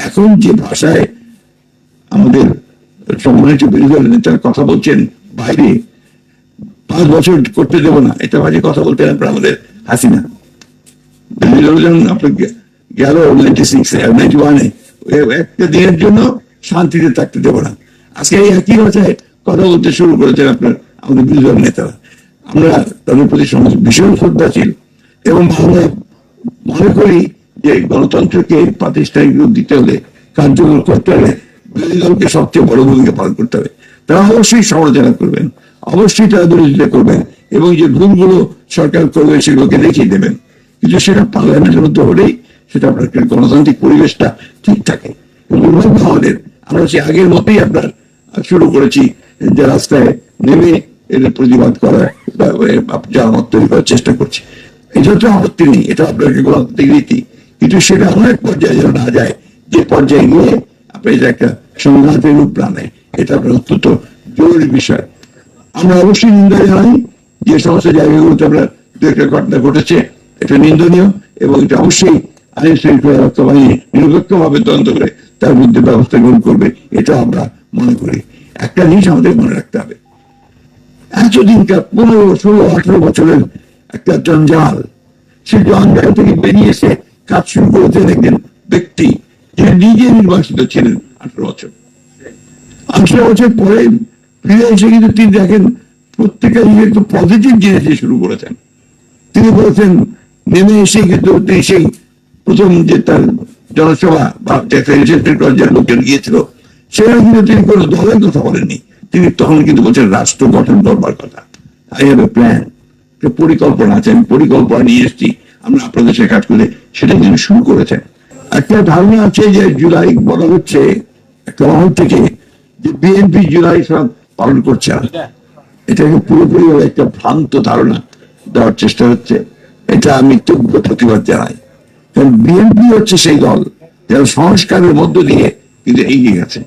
এখন যে ভাষায় আমাদের সম্মানিত বিরোধী দলের নেতারা কথা বলছেন বাইরে, 5 বছর করতে দেব না, এটা বাজে কথা বলতেন আপনার আমাদের হাসিনা। আপনার গেল 91-এ একটা দিনের জন্য শান্তিতে থাকতে দেব না, আজকে এই একই ভাষায় কথা বলতে শুরু করেছেন আপনার আমাদের বিরোধী দলের নেতারা। আমরা তাদের প্রতি ভীষণ শ্রদ্ধাশীল এবং আমরা মনে করি যে গণতন্ত্রকে প্রাতিষ্ঠানিক রূপ দিতে হলে, কার্যকর করতে হলে বিরোধী দলকে সবচেয়ে বড় ভূমিকা পালন করতে হবে। তারা অবশ্যই সমালোচনা করবেন, অবশ্যই তারা বিরোধিতা করবেন এবং যে ভুলগুলো সরকার করবে সেগুলোকে দেখিয়ে দেবেন, কিন্তু সেটা পার্লামেন্টের মধ্যে হলেই সেটা আপনার গণতান্ত্রিক পরিবেশটা ঠিক থাকে। দুর্ভাগ্য আমাদের, আমরা সে আগের মতোই আপনার শুরু করেছি যে রাস্তায় নেমে এর প্রতিবাদ করা, যার মত তৈরি করার চেষ্টা করছি। এটা তো আপত্তি নেই, এটা আপনার গণতান্ত্রিক রীতি, কিন্তু সেটা এমন এক পর্যায়ে যেন না যায় যে পর্যায়ে গিয়ে আপনি এটা একটা সংঘাতের রূপ না নেয়। এটা আপনার অত্যন্ত জরুরি বিষয়। আমরা অবশ্যই নিন্দা জানাই যে সমস্ত জায়গাগুলোতে আমরা দু একটা ঘটনা ঘটেছে, এটা নিন্দনীয় এবং এটা অবশ্যই আইন শৃঙ্খলা রক্ষা বাহিনী নিরপেক্ষ ভাবে তদন্ত করে তার বিরুদ্ধে ব্যবস্থা গ্রহণ করবে, এটা আমরা মনে করি। একটা জিনিস আমাদের মনে রাখতে হবে, এতদিনকার 15, 16, 18 বছরের একটা জঞ্জাল, সেই জঞ্জাল থেকে বেরিয়ে এসে কাজ শুরু করেছেন একজন ব্যক্তি যে নিজে নির্বাচিত ছিলেন 18 বছর। 18 বছর পরে ফিরে এসে কিন্তু তিনি দেখেন প্রত্যেকটা একটু পজিটিভ জিনিস শুরু করেছেন। তিনি বলেছেন নেমে এসে কিন্তু তিনি সেই প্রথম যে তার জনসভা বা লোকজন গিয়েছিল সেখানে কিন্তু তিনি কোনো দলের কথা বলেননি, তিনি তখন কিন্তু বলছেন রাষ্ট্র গঠন করবার কথা। আই হ্যাভ এ প্ল্যান, পরিকল্পনা আছে, আমি পরিকল্পনা নিয়ে এসেছি, আমরা আপনাদের সাথে কাজ করে সেটা তিনি শুরু করেছেন। একটা ধারণা আছে যে জুলাই বলা হচ্ছে একটা মহল থেকে যে বিএনপি জুলাই সব পালন করছে না, এটাকে পুরোপুরি একটা ভ্রান্ত ধারণা দেওয়ার চেষ্টা হচ্ছে। এটা আমি তীব্র প্রতিবাদ জানাই, কারণ বিএনপি হচ্ছে সেই দল যারা সংস্কারের মধ্য দিয়ে কিন্তু এগিয়ে গেছে।